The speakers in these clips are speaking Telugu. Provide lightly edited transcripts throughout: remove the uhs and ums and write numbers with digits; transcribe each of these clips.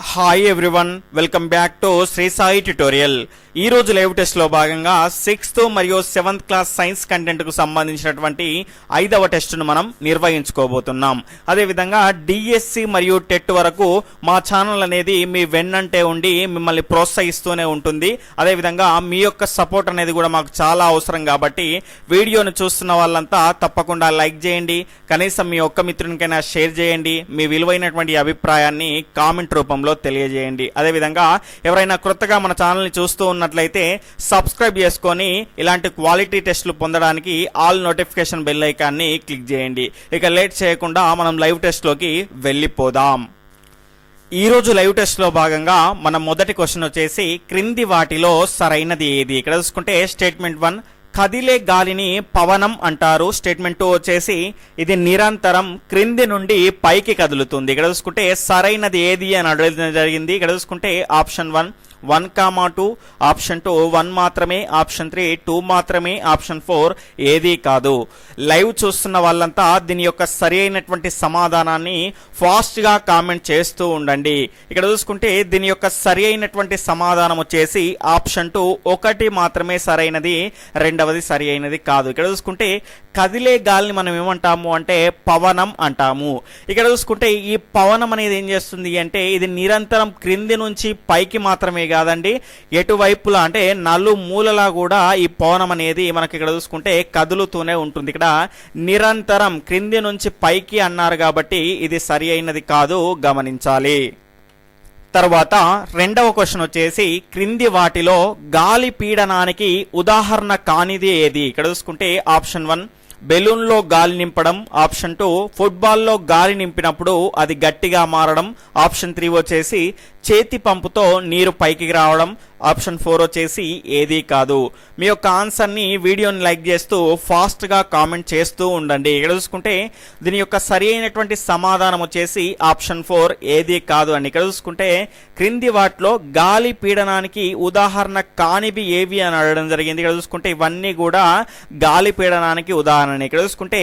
Hi everyone, welcome back to Shri Sai tutorial. ఈ రోజు లైవ్ టెస్ట్ లో భాగంగా 6th మరియు 7th క్లాస్ సైన్స్ కంటెంట్ కు సంబంధించినటువంటి 5వ టెస్ట్ ను మనం నిర్వహించుకోబోతున్నాం. అదే విధంగా డిఎస్సి మరియు టెట్ వరకు మా ఛానల్ అనేది మీ వెన్నంటే ఉండి మిమ్మల్ని ప్రోత్సహిస్తూనే ఉంటుంది. అదే విధంగా మీ యొక్క సపోర్ట్ అనేది కూడా మాకు చాలా అవసరం కాబట్టి వీడియోను చూస్తున్న వాళ్ళంతా తప్పకుండా లైక్ చేయండి, కనీసం మీ ఒక్క మిత్రునికైనా షేర్ చేయండి, మీ విలువైనటువంటి అభిప్రాయాన్ని కామెంట్ రూపంలో తెలియజేయండి. అదేవిధంగా ఎవరైనా కొత్తగా మన ఛానల్ని చూస్తూ ఉన్నట్లయితే సబ్స్క్రైబ్ చేసుకొని ఇలాంటి క్వాలిటీ టెస్టులు పొందడానికి ఆల్ నోటిఫికేషన్ బెల్ ఐకాన్ని క్లిక్ చేయండి. ఇక లేట్ చేయకుండా మనం లైవ్ టెస్ట్లోకి వెళ్ళిపోదాం. ఈ రోజు లైవ్ టెస్ట్ లో భాగంగా మన మొదటి క్వశ్చన్ వచ్చేసి క్రింది వాటిలో సరైనది ఏది. ఇక్కడ చూసుకుంటే స్టేట్మెంట్ 1 కదిలే గాలిని పవనం అంటారు. స్టేట్మెంట్ 2 వచ్చేసి ఇది నిరంతరం క్రింది నుండి పైకి కదులుతుంది. ఇక్కడ చూసుకుంటే సరైనది ఏది అని అడగడం జరిగింది. ఇక్కడ చూసుకుంటే ఆప్షన్ 1, 2, ఆప్షన్ 2 1 మాత్రమే, ఆప్షన్ 3 2 మాత్రమే, ఆప్షన్ 4 ఏదీ కాదు. లైవ్ చూస్తున్న వాళ్ళంతా దీని యొక్క సరి అయినటువంటి సమాధానాన్ని ఫాస్ట్ గా కామెంట్ చేస్తూ ఉండండి. ఇక్కడ చూసుకుంటే దీని యొక్క సరి అయినటువంటి సమాధానం వచ్చేసి ఆప్షన్ 2 1 మాత్రమే సరైనది, రెండవది సరి అయినది కాదు. ఇక్కడ చూసుకుంటే కదిలే గాలిని మనం ఏమంటాము అంటే పవనం అంటాము. ఇక్కడ చూసుకుంటే ఈ పవనం అనేది ఏం చేస్తుంది అంటే ఇది నిరంతరం క్రింది నుంచి పైకి మాత్రమే కాదండి, ఎటువైపులా అంటే నలుమూలలా కూడా ఈ పవనం అనేది మనకి ఇక్కడ చూసుకుంటే కదులుతూనే ఉంటుంది. ఇక్కడ నిరంతరం క్రింది నుంచి పైకి అన్నారు కాబట్టి ఇది సరి అయినది కాదు, గమనించాలి. తర్వాత రెండవ క్వశ్చన్ వచ్చేసి క్రింది వాటిలో గాలి పీడనానికి ఉదాహరణ కానిది ఏది. ఇక్కడ చూసుకుంటే ఆప్షన్ 1 బెలూన్లో గాలి నింపడం, ఆప్షన్ 2 ఫుట్బాల్లో గాలి నింపినప్పుడు అది గట్టిగా మారడం, ఆప్షన్ 3 వచ్చేసి చేతి పంపుతో నీరు పైకి రావడం, ఆప్షన్ 4 వచ్చేసి ఏదీ కాదు. మీ యొక్క ఆన్సర్ని వీడియోని లైక్ చేస్తూ ఫాస్ట్గా కామెంట్ చేస్తూ ఉండండి. ఇక్కడ చూసుకుంటే దీని యొక్క సరి అయినటువంటి సమాధానం వచ్చేసి ఆప్షన్ 4 ఏదీ కాదు అండి. ఇక్కడ చూసుకుంటే క్రింది వాటిలో గాలి పీడనానికి ఉదాహరణ కానివి ఏవి అని అడగడం జరిగింది. ఇక్కడ చూసుకుంటే ఇవన్నీ కూడా గాలి పీడనానికి ఉదాహరణ. ఇక్కడ చూసుకుంటే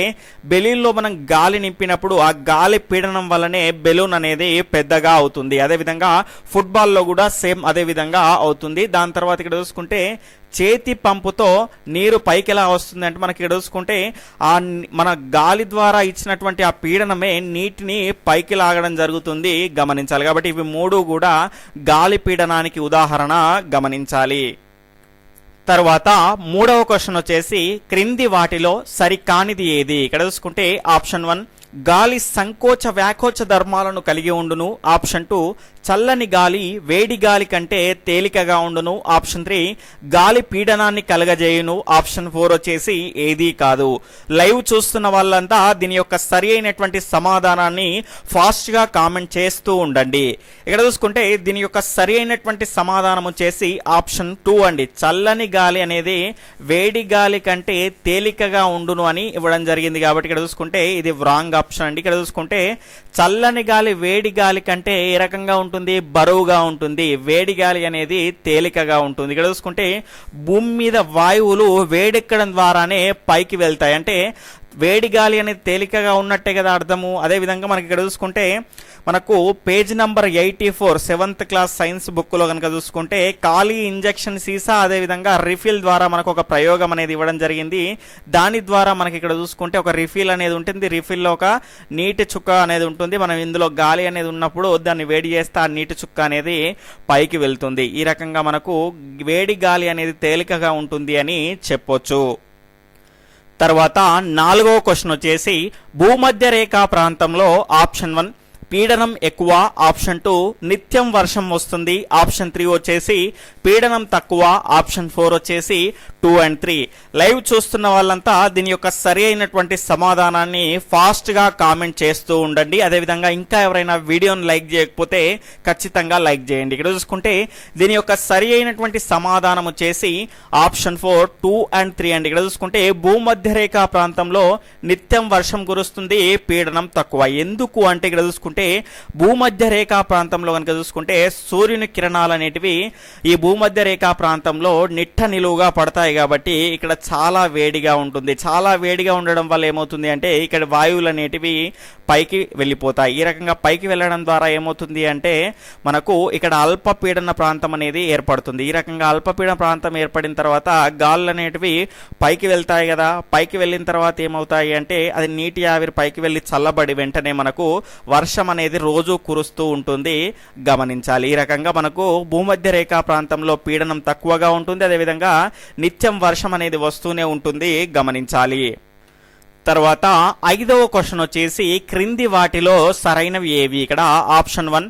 బెలూన్లో మనం గాలి నింపినప్పుడు ఆ గాలి పీడనం వల్లనే బెలూన్ అనేది పెద్దగా అవుతుంది. అదేవిధంగా ఫుట్బాల్లో కూడా సేమ్ అదే విధంగా అవుతుంది. దాని తర్వాత ఇక్కడ చూసుకుంటే చేతి పంపుతో నీరు పైకి ఎలా వస్తుంది అంటే మనకి ఇక్కడ చూసుకుంటే ఆ మన గాలి ద్వారా ఇచ్చినటువంటి ఆ పీడనమే నీటిని పైకి లాగడం జరుగుతుంది, గమనించాలి. కాబట్టి ఇవి మూడు కూడా గాలి పీడనానికి ఉదాహరణ, గమనించాలి. తర్వాత మూడవ క్వశ్చన్ వచ్చేసి క్రింది వాటిలో సరికానిది ఏది. ఇక్కడ చూసుకుంటే ఆప్షన్ 1 గాలి సంకోచ వ్యాకోచ ధర్మాలను కలిగి ఉండును, ఆప్షన్ 2 చల్లని గాలి వేడి గాలి కంటే తేలికగా ఉండును, ఆప్షన్ 3 గాలి పీడనాన్ని కలగజేయును, ఆప్షన్ 4 వచ్చేసి ఏదీ కాదు. లైవ్ చూస్తున్న వాళ్ళంతా దీని యొక్క సరి అయినటువంటి సమాధానాన్ని ఫాస్ట్ గా కామెంట్ చేస్తూ ఉండండి. ఇక్కడ చూసుకుంటే దీని యొక్క సరి అయినటువంటి సమాధానం వచ్చేసి ఆప్షన్ 2 అండి. చల్లని గాలి అనేది వేడి గాలి కంటే తేలికగా ఉండును అని ఇవ్వడం జరిగింది కాబట్టి ఇక్కడ చూసుకుంటే ఇది రాంగ్ ఆప్షన్ అండి. ఇక్కడ చూసుకుంటే చల్లని గాలి వేడి గాలి కంటే ఏ రకంగా ఉంటుంది, బరువుగా ఉంటుంది. వేడి గాలి అనేది తేలికగా ఉంటుంది. ఇక్కడ చూసుకుంటే భూమి మీద వాయువులు వేడెక్కడం ద్వారానే పైకి వెళ్తాయి, అంటే వేడి గాలి అనేది తేలికగా ఉన్నట్టే కదా అర్థము. అదేవిధంగా మనకి ఇక్కడ చూసుకుంటే మనకు page number 84 7th class science బుక్లో కనుక చూసుకుంటే ఖాళీ ఇంజెక్షన్ సీసా అదేవిధంగా రిఫిల్ ద్వారా మనకు ఒక ప్రయోగం అనేది ఇవ్వడం జరిగింది. దాని ద్వారా మనకి ఇక్కడ చూసుకుంటే ఒక రిఫిల్ అనేది ఉంటుంది, రిఫిల్లో ఒక నీటి చుక్క అనేది ఉంటుంది. మనం ఇందులో గాలి అనేది ఉన్నప్పుడు దాన్ని వేడి చేస్తే ఆ నీటి చుక్క అనేది పైకి వెళ్తుంది. ఈ రకంగా మనకు వేడి గాలి అనేది తేలికగా ఉంటుంది అని చెప్పొచ్చు. తర్వాత నాలుగవ క్వశ్చన్ వచ్చేసి భూమధ్య రేఖా ప్రాంతంలో ఆప్షన్ 1 పీడనం ఎక్కువ, ఆప్షన్ 2 నిత్యం వర్షం వస్తుంది, ఆప్షన్ 3 వచ్చేసి పీడనం తక్కువ, ఆప్షన్ 4 వచ్చేసి 2 and 3. లైవ్ చూస్తున్న వాళ్ళంతా దీని యొక్క సరి అయినటువంటి సమాధానాన్ని ఫాస్ట్ గా కామెంట్ చేస్తూ ఉండండి. అదేవిధంగా ఇంకా ఎవరైనా వీడియోని లైక్ చేయకపోతే ఖచ్చితంగా లైక్ చేయండి. ఇక్కడ చూసుకుంటే దీని యొక్క సరి అయినటువంటి సమాధానం వచ్చేసి ఆప్షన్ 4 2 and 3 అండి. ఇక్కడ చూసుకుంటే భూమధ్య రేఖా ప్రాంతంలో నిత్యం వర్షం కురుస్తుంది, పీడనం తక్కువ. ఎందుకు అంటే ఇక్కడ చూసుకుంటే చూసుకుంటే భూమధ్య రేఖా ప్రాంతంలో కనుక చూసుకుంటే సూర్యుని కిరణాలు అనేటివి ఈ భూమధ్య రేఖా ప్రాంతంలో నిట్ట నిలువుగా పడతాయి కాబట్టి ఇక్కడ చాలా వేడిగా ఉంటుంది. చాలా వేడిగా ఉండడం వల్ల ఏమవుతుంది అంటే ఇక్కడ వాయువులు అనేటివి పైకి వెళ్ళిపోతాయి. ఈ రకంగా పైకి వెళ్ళడం ద్వారా ఏమవుతుంది అంటే మనకు ఇక్కడ అల్పపీడన ప్రాంతం అనేది ఏర్పడుతుంది. ఈ రకంగా అల్పపీడన ప్రాంతం ఏర్పడిన తర్వాత గాలులు అనేటివి పైకి వెళ్తాయి కదా. పైకి వెళ్ళిన తర్వాత ఏమవుతాయి అంటే అది నీటి ఆవిరి పైకి వెళ్ళి చల్లబడి వెంటనే మనకు వర్షం అనేది రోజు కురుస్తూ ఉంటుంది, గమనించాలి. ఈ రకంగా మనకు భూమధ్య రేఖా ప్రాంతంలో పీడనం తక్కువగా ఉంటుంది, అదేవిధంగా నిత్యం వర్షం అనేది వస్తూనే ఉంటుంది, గమనించాలి. తర్వాత 5వ క్వశ్చన్ వచ్చేసి క్రింది వాటిలో సరైనవి ఏవి? ఇక్కడ ఆప్షన్ 1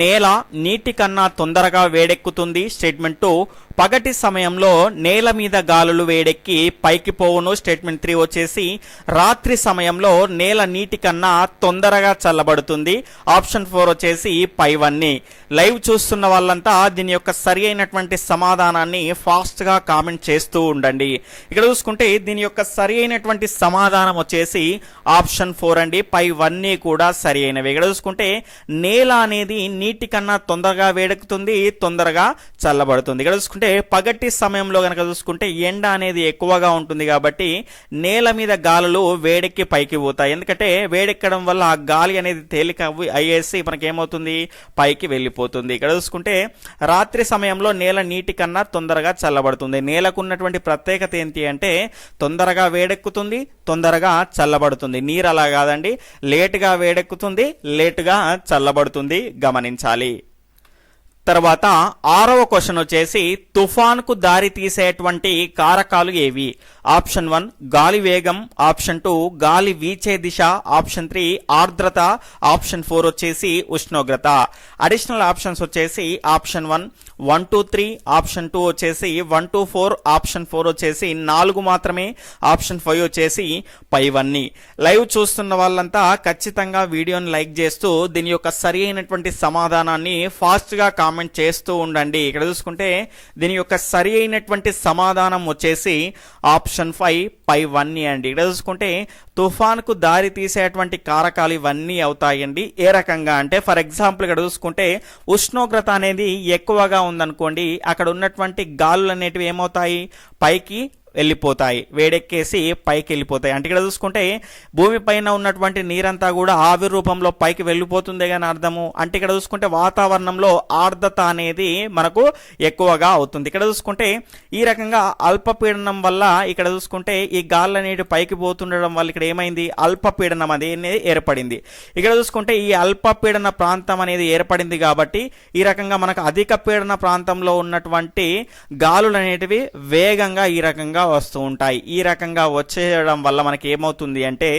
నేల నీటి కన్నా తొందరగా వేడెక్కుతుంది. స్టేట్మెంట్ 2 పగటి సమయంలో నేల మీద గాలులు వేడెక్కి పైకి పోవును. స్టేట్మెంట్ 3 వచ్చేసి రాత్రి సమయంలో నేల నీటి కన్నా తొందరగా చల్లబడుతుంది. ఆప్షన్ 4 వచ్చేసి పైవన్నీ. లైవ్ చూస్తున్న వాళ్ళంతా దీని యొక్క సరి అయినటువంటి సమాధానాన్ని ఫాస్ట్గా కామెంట్ చేస్తూ ఉండండి. ఇక్కడ చూసుకుంటే దీని యొక్క సరి అయినటువంటి సమాధానం వచ్చేసి ఆప్షన్ 4 అండి. పైవన్నీ కూడా సరి అయినవి. ఇక్కడ చూసుకుంటే నేల అనేది నీటి కన్నా తొందరగా వేడెక్కుతుంది, తొందరగా చల్లబడుతుంది. ఇక్కడ చూసుకుంటే పగటి సమయంలో కనుక చూసుకుంటే ఎండ అనేది ఎక్కువగా ఉంటుంది కాబట్టి నేల మీద గాలులు వేడెక్కి పైకి పోతాయి. ఎందుకంటే వేడెక్కడం వల్ల ఆ గాలి అనేది తేలిక అయ్యేసి మనకి ఏమవుతుంది, పైకి వెళ్ళిపోతుంది. ఇక్కడ చూసుకుంటే రాత్రి సమయంలో నేల నీటి కన్నా తొందరగా చల్లబడుతుంది. నేలకు ఉన్నటువంటి ప్రత్యేకత ఏంటి అంటే తొందరగా వేడెక్కుతుంది, తొందరగా చల్లబడుతుంది. నీరు అలా కాదండి, లేటుగా వేడెక్కుతుంది, లేటుగా చల్లబడుతుంది, గమనించాలి. తర్వాత 6వ క్వశ్చన్ వచ్చేసి తుఫాన్కు దారి తీసేటువంటి కారకాలు ఏవి? ఆప్షన్ 1 గాలి వేగం, ఆప్షన్ 2 గాలి వీచే దిశ, ఆప్షన్ 3 ఆర్ద్రత, ఆప్షన్ 4 వచ్చేసి ఉష్ణోగ్రత. అడిషనల్ ఆప్షన్స్ వచ్చేసి ఆప్షన్ 1 1 2 3, ఆప్షన్ 2 వచ్చేసి 1 2 4, ఆప్షన్ 4 వచ్చేసి 4 మాత్రమే, ఆప్షన్ 5 వచ్చేసి పైవన్నీ. లైవ్ చూస్తున్న వాళ్ళంతా ఖచ్చితంగా వీడియోని లైక్ చేస్తూ దీని యొక్క సరి అయినటువంటి సమాధానాన్ని ఫాస్ట్గా కామెంట్ చేస్తూ ఉండండి. ఇక్కడ చూసుకుంటే దీని యొక్క సరి అయినటువంటి సమాధానం వచ్చేసి ఆప్షన్ 5 పైవన్నీ అండి. ఇక్కడ చూసుకుంటే తుఫాన్కు దారి తీసేటువంటి కారకాలు ఇవన్నీ అవుతాయండి. ఏ రకంగా అంటే ఫర్ ఎగ్జాంపుల్ ఇక్కడ చూసుకుంటే ఉష్ణోగ్రత అనేది ఎక్కువగా ఉందనుకోండి, అక్కడ ఉన్నటువంటి గాలులు అనేటివి ఏమవుతాయి, పైకి వెళ్ళిపోతాయి, వేడెక్కేసి పైకి వెళ్ళిపోతాయి. అంటే ఇక్కడ చూసుకుంటే భూమి పైన ఉన్నటువంటి నీరంతా కూడా ఆవిరి రూపంలో పైకి వెళ్ళిపోతుంది కానీ అర్థము. అంటే ఇక్కడ చూసుకుంటే వాతావరణంలో ఆర్ద్రత అనేది మనకు ఎక్కువగా అవుతుంది. ఇక్కడ చూసుకుంటే ఈ రకంగా అల్పపీడనం వల్ల ఇక్కడ చూసుకుంటే ఈ గాలి అనేది పైకి పోతుండడం వల్ల ఇక్కడ ఏమైంది, అల్పపీడనం అనేది ఏర్పడింది. ఇక్కడ చూసుకుంటే ఈ అల్పపీడన ప్రాంతం అనేది ఏర్పడింది కాబట్టి ఈ రకంగా మనకు అధిక పీడన ప్రాంతంలో ఉన్నటువంటి గాలులు అనేటివి వేగంగా ఈ రకంగా వస్తూ ఉంటాయి. ఈ రకంగా వచ్చేయడం వల్ల మనకి ఏమవుతుంది అంటే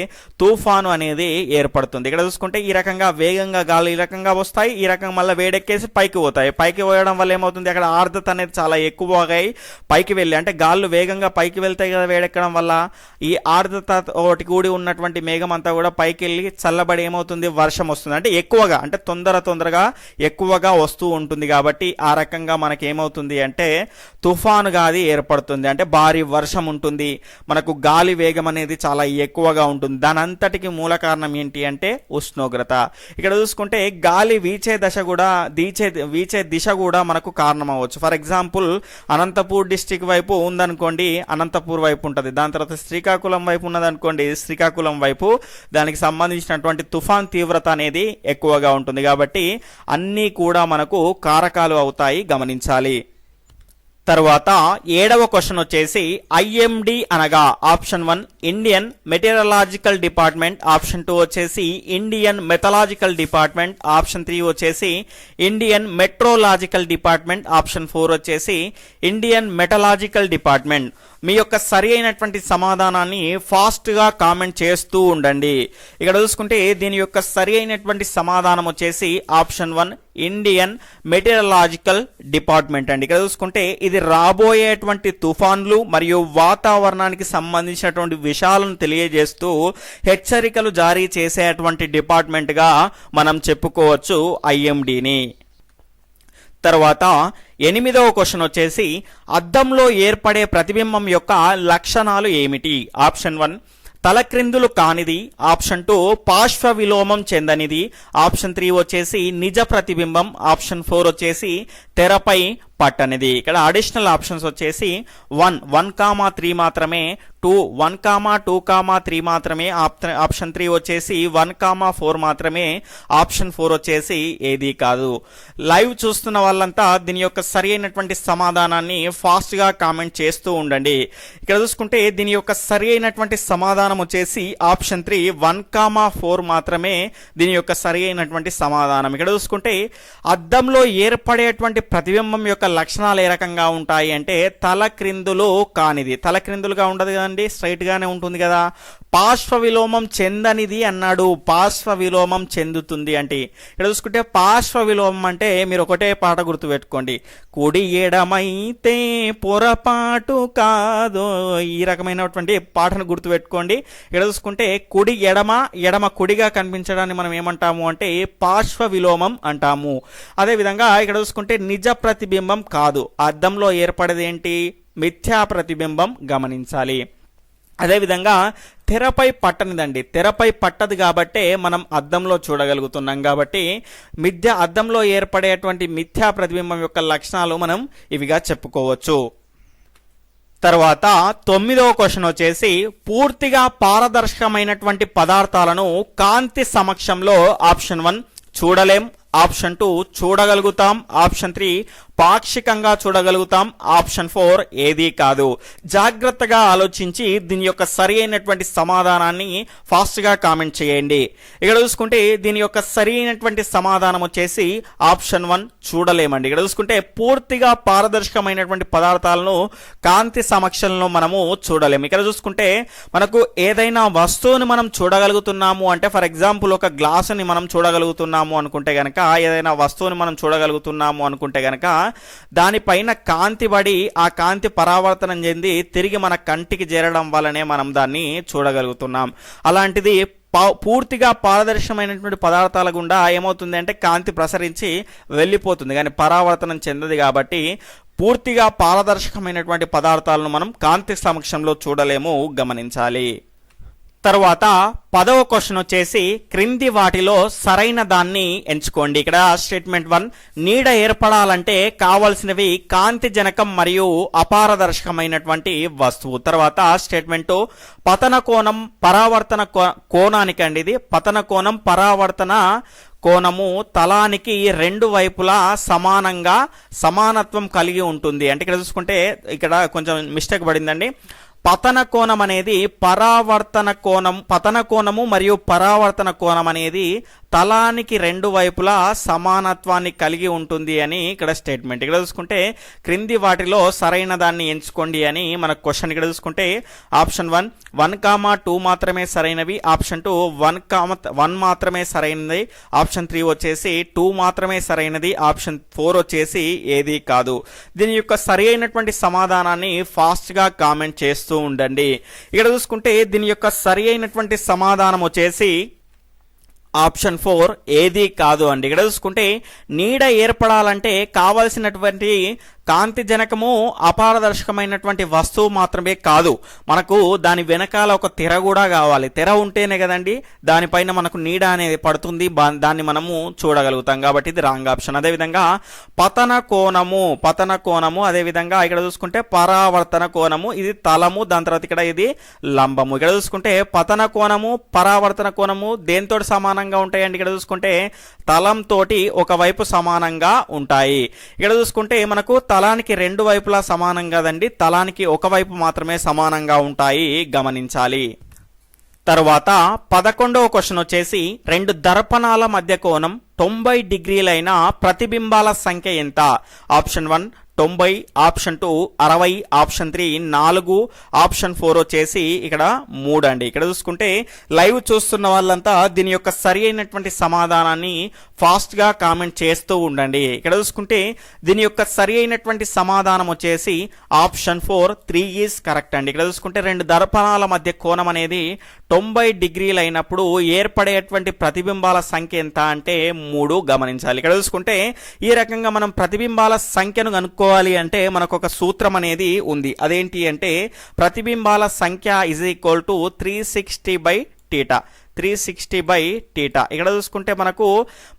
తుఫాను అనేది ఏర్పడుతుంది. ఇక్కడ చూసుకుంటే ఈ రకంగా వేగంగా గాలి ఈ రకంగా వస్తాయి, ఈ రకంగా మళ్ళీ వేడెక్కేసి పైకి పోతాయి. పైకి పోయడం వల్ల ఏమవుతుంది, అక్కడ ఆర్ద్రత అనేది చాలా ఎక్కువగా పైకి వెళ్ళి, అంటే గాళ్ళు వేగంగా పైకి వెళ్తాయి కదా వేడెక్కడం వల్ల, ఈ ఆర్ద్రత ఒకటి కూడి ఉన్నటువంటి మేఘం అంతా కూడా పైకి వెళ్ళి చల్లబడి ఏమవుతుంది, వర్షం వస్తుంది. అంటే ఎక్కువగా, అంటే తొందరగా ఎక్కువగా వస్తూ ఉంటుంది కాబట్టి ఆ రకంగా మనకి ఏమవుతుంది అంటే తుఫానుగా అది ఏర్పడుతుంది. అంటే భారీ వర్షం ఉంటుంది, మనకు గాలి వేగం అనేది చాలా ఎక్కువగా ఉంటుంది. దాని అంతటికి మూల కారణం ఏంటి అంటే ఉష్ణోగ్రత. ఇక్కడ చూసుకుంటే గాలి వీచే దిశ కూడా మనకు కారణం అవ్వచ్చు. ఫర్ ఎగ్జాంపుల్ అనంతపూర్ డిస్టిక్ వైపు ఉందనుకోండి, అనంతపూర్ వైపు ఉంటుంది. దాని తర్వాత శ్రీకాకుళం వైపు ఉన్నదనుకోండి, శ్రీకాకుళం వైపు దానికి సంబంధించినటువంటి తుఫాన్ తీవ్రత అనేది ఎక్కువగా ఉంటుంది. కాబట్టి అన్నీ కూడా మనకు కారకాలు అవుతాయి, గమనించాలి. తర్వాత 7వ క్వశ్చన్ వచ్చేసి ఐఎండి అనగా option 1 Indian meteorological department, option 2 వచ్చేసి ఇండియన్ మెథలాజికల్ డిపార్ట్మెంట్, ఆప్షన్ 3 వచ్చేసి ఇండియన్ మెట్రోలాజికల్ డిపార్ట్మెంట్, ఆప్షన్ 4 వచ్చేసి ఇండియన్ మెటలాజికల్ డిపార్ట్మెంట్. మీ యొక్క సరి అయినటువంటి సమాధానాన్ని ఫాస్ట్గా కామెంట్ చేస్తూ ఉండండి. ఇక్కడ చూసుకుంటే దీని యొక్క సరి అయినటువంటి సమాధానం వచ్చేసి ఆప్షన్ 1 ఇండియన్ మెటీరియలాజికల్ డిపార్ట్మెంట్ అండి. ఇక్కడ చూసుకుంటే ఇది రాబోయేటువంటి తుఫాన్లు మరియు వాతావరణానికి సంబంధించినటువంటి విషయాలను తెలియజేస్తూ హెచ్చరికలు జారీ చేసేటువంటి డిపార్ట్మెంట్గా మనం చెప్పుకోవచ్చు ఐఎండిని. తర్వాత 8వ క్వశ్చన్ వచ్చేసి అద్దంలో ఏర్పడే ప్రతిబింబం యొక్క లక్షణాలు ఏమిటి? ఆప్షన్ 1 తలక్రిందులు కానిది ఆప్షన్ 2 పార్శ్వ విలోమం చెందనిది, ఆప్షన్ 3 వచ్చేసి నిజ ప్రతిబింబం, ఆప్షన్ 4 వచ్చేసి తెరపై పట్టనిది. ఇక్కడ అడిషనల్ ఆప్షన్స్ వచ్చేసి 1, 3 మాత్రమే, 1, 2, 3 మాత్రమే, ఆప్షన్ 3 వచ్చేసి 1, 4 మాత్రమే, ఆప్షన్ 4 వచ్చేసి ఏది కాదు. లైవ్ చూస్తున్న వాళ్ళంతా దీని యొక్క సరి అయినటువంటి సమాధానాన్ని ఫాస్ట్ గా కామెంట్ చేస్తూ ఉండండి. ఇక్కడ చూసుకుంటే దీని యొక్క సరి అయినటువంటి సమాధానం వచ్చేసి ఆప్షన్ 3 1, 4 మాత్రమే దీని యొక్క సరి అయినటువంటి సమాధానం. ఇక్కడ చూసుకుంటే అద్దంలో ఏర్పడేటువంటి ప్రతిబింబం యొక్క లక్షణాలు ఏ రకంగా ఉంటాయి అంటే తల క్రిందులు కానిది, తల క్రిందులుగా ఉండదు కదండి, స్ట్రైట్ గానే ఉంటుంది కదా. పార్శ్వ విలోమం చెందనిది అన్నాడు, పార్శ్వ విలోమం చెందుతుంది అంటే ఇక్కడ చూసుకుంటే పార్శ్వ విలోమం అంటే మీరు ఒకటే పాట గుర్తుపెట్టుకోండి, కుడి ఎడమైతే పొరపాటు కాదు, ఈ రకమైనటువంటి పాటను గుర్తుపెట్టుకోండి. ఇక్కడ చూసుకుంటే కుడి ఎడమ కుడిగా కనిపించడాన్ని మనం ఏమంటాము అంటే పార్శ్వ విలోమం అంటాము. అదేవిధంగా ఇక్కడ చూసుకుంటే నిజ ప్రతిబింబం కాదు, అద్దంలో ఏర్పడేది ఏంటి, మిథ్యా ప్రతిబింబం గమనించాలి. అదేవిధంగా తెరపై పట్టనిదండి, తెరపై పట్టదు కాబట్టే మనం అద్దంలో చూడగలుగుతున్నాం కాబట్టి అద్దంలో ఏర్పడేటువంటి మిథ్యా ప్రతిబింబం యొక్క లక్షణాలు మనం ఇవిగా చెప్పుకోవచ్చు. తర్వాత 9వ క్వశ్చన్ వచ్చేసి పూర్తిగా పారదర్శకమైనటువంటి పదార్థాలను కాంతి సమక్షంలో ఆప్షన్ 1 చూడలేం, ఆప్షన్ 2 చూడగలుగుతాం, ఆప్షన్ 3 పాక్షికంగా చూడగలుగుతాం, ఆప్షన్ 4 ఏదీ కాదు. జాగ్రత్తగా ఆలోచించి దీని యొక్క సరి అయినటువంటి సమాధానాన్ని ఫాస్ట్ గా కామెంట్ చేయండి. ఇక్కడ చూసుకుంటే దీని యొక్క సరి అయినటువంటి సమాధానం వచ్చేసి ఆప్షన్ 1 చూడలేమండి. ఇక్కడ చూసుకుంటే పూర్తిగా పారదర్శకమైనటువంటి పదార్థాలను కాంతి సమక్షంలో మనము చూడలేము. ఇక్కడ చూసుకుంటే మనకు ఏదైనా వస్తువుని మనం చూడగలుగుతున్నాము అంటే ఫర్ ఎగ్జాంపుల్ ఒక గ్లాసుని మనం చూడగలుగుతున్నాము అనుకుంటే గనక, ఏదైనా వస్తువుని మనం చూడగలుగుతున్నాము అనుకుంటే గనక దానిపైన కాంతి పడి ఆ కాంతి పరావర్తనం చెంది తిరిగి మన కంటికి చేరడం వల్లనే మనం దాన్ని చూడగలుగుతున్నాం. అలాంటిది పూర్తిగా పారదర్శకమైనటువంటి పదార్థాల గుండా ఏమవుతుంది అంటే కాంతి ప్రసరించి వెళ్ళిపోతుంది, కానీ పరావర్తనం చెందదు. కాబట్టి పూర్తిగా పారదర్శకమైనటువంటి పదార్థాలను మనం కాంతి సమక్షంలో చూడలేము, గమనించాలి. తర్వాత 10వ క్వశ్చన్ వచ్చేసి క్రింది వాటిలో సరైన దాన్ని ఎంచుకోండి. ఇక్కడ స్టేట్మెంట్ 1 నీడ ఏర్పడాలంటే కావలసినవి కాంతి జనకం మరియు అపారదర్శకమైనటువంటి వస్తువు. తర్వాత స్టేట్మెంట్ 2 పతన కోణం పరావర్తన కోణానికి అండి, ఇది పతన కోణం పరావర్తన కోణము తలానికి రెండు వైపులా సమానత్వం కలిగి ఉంటుంది. అంటే ఇక్కడ చూసుకుంటే ఇక్కడ కొంచెం మిస్టేక్ పడిందండి. పతన కోణం అనేది పతన కోణము మరియు పరావర్తన కోణం అనేది తలానికి రెండు వైపులా సమానత్వాన్ని కలిగి ఉంటుంది అని ఇక్కడ స్టేట్మెంట్. ఇక్కడ చూసుకుంటే క్రింది వాటిలో సరైన దాన్ని ఎంచుకోండి అని మన క్వశ్చన్. ఇక్కడ చూసుకుంటే ఆప్షన్ 1, 2 మాత్రమే సరైనవి, ఆప్షన్ 2 1 మాత్రమే సరైనది, ఆప్షన్ 3 వచ్చేసి 2 మాత్రమే సరైనది, ఆప్షన్ 4 వచ్చేసి ఏది కాదు. దీని యొక్క సరి అయినటువంటి సమాధానాన్ని ఫాస్ట్ గా కామెంట్ చేస్తూ ఉండండి. ఇక్కడ చూసుకుంటే దీని యొక్క సరి అయినటువంటి సమాధానం వచ్చేసి ఆప్షన్ 4 ఏది కాదు అండి. ఇక్కడ చూసుకుంటే నీడ ఏర్పడాలంటే కావలసినటువంటి కాంతి జనకము అపారదర్శకమైనటువంటి వస్తువు మాత్రమే కాదు, మనకు దాని వెనకాల ఒక తెర కూడా కావాలి. తెర ఉంటేనే కదండి దానిపైన మనకు నీడ అనేది పడుతుంది, దాన్ని మనము చూడగలుగుతాం. కాబట్టి ఇది రాంగ్ ఆప్షన్. అదేవిధంగా పతన కోణము అదేవిధంగా ఇక్కడ చూసుకుంటే పరావర్తన కోణము, ఇది తలము, దాని తర్వాత ఇక్కడ ఇది లంబము. ఇక్కడ చూసుకుంటే పతన కోణము పరావర్తన కోణము దేంతో సమానంగా ఉంటాయండి. ఇక్కడ చూసుకుంటే తలంతో ఒకవైపు సమానంగా ఉంటాయి. ఇక్కడ చూసుకుంటే మనకు తలానికి రెండు వైపులా సమానం కదండి, తలానికి ఒకవైపు మాత్రమే సమానంగా ఉంటాయి, గమనించాలి. తర్వాత 11వ క్వశ్చన్ వచ్చేసి రెండు దర్పణాల మధ్య కోణం 90 డిగ్రీలైన ప్రతిబింబాల సంఖ్య ఎంత? ఆప్షన్ 1 90, ఆప్షన్ 2 60, ఆప్షన్ 3 4, ఆప్షన్ 4 వచ్చేసి ఇక్కడ 3 అండి. ఇక్కడ చూసుకుంటే లైవ్ చూస్తున్న వాళ్ళంతా దీని యొక్క సరి అయినటువంటి సమాధానాన్ని ఫాస్ట్ గా కామెంట్ చేస్తూ ఉండండి. ఇక్కడ చూసుకుంటే దీని యొక్క సరి అయినటువంటి సమాధానం వచ్చేసి ఆప్షన్ 4 3 ఈజ్ కరెక్ట్ అండి. ఇక్కడ చూసుకుంటే రెండు దర్పణాల మధ్య కోణం అనేది 90 డిగ్రీలు అయినప్పుడు ఏర్పడేటువంటి ప్రతిబింబాల సంఖ్య ఎంత అంటే 3, గమనించాలి. ఇక్కడ చూసుకుంటే ఈ రకంగా మనం ప్రతిబింబాల సంఖ్యను కనుక్కోవాలి కనుక్కోవాలి అంటే మనకు ఒక సూత్రం అనేది ఉంది. అదేంటి అంటే ప్రతిబింబాల సంఖ్య ఈజ్ ఈక్వల్ టు 360/θ. 360/θ. ఇక్కడ చూసుకుంటే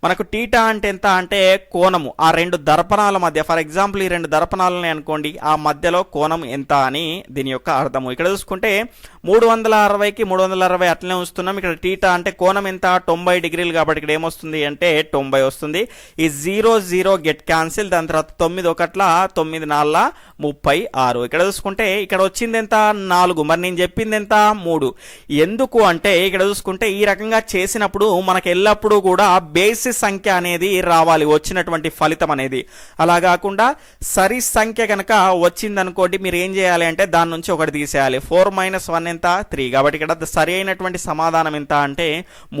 మనకు టీటా అంటే ఎంత అంటే కోణము, ఆ రెండు దర్పణాల మధ్య. ఫర్ ఎగ్జాంపుల్ ఈ రెండు దర్పణాలని అనుకోండి, ఆ మధ్యలో కోణం ఎంత అని దీని యొక్క అర్థము. ఇక్కడ చూసుకుంటే 360కి 360 అట్లనే ఉంచుతున్నాం. ఇక్కడ టీటా అంటే కోణం ఎంత 90 డిగ్రీలు కాబట్టి ఇక్కడ ఏమొస్తుంది అంటే 90 వస్తుంది. ఈ 0 గెట్ క్యాన్సిల్. దాని తర్వాత 9 ఒకట్ల 9 4 36. ఇక్కడ చూసుకుంటే ఇక్కడ వచ్చింది ఎంత 4, మరి నేను చెప్పింది ఎంత 3. ఎందుకు అంటే ఇక్కడ చూసుకుంటే ఈ రకంగా చేసినప్పుడు మనకు ఎల్లప్పుడూ కూడా బేసిస్ సంఖ్య అనేది రావాలి, వచ్చినటువంటి ఫలితం అనేది. అలా కాకుండా సరి సంఖ్య కనుక వచ్చిందనుకోండి, మీరు ఏం చేయాలి అంటే దాని నుంచి ఒకటి తీసేయాలి. 4 - 1 ఎంత 3. కాబట్టి ఇక్కడ సరి అయినటువంటి సమాధానం ఎంత అంటే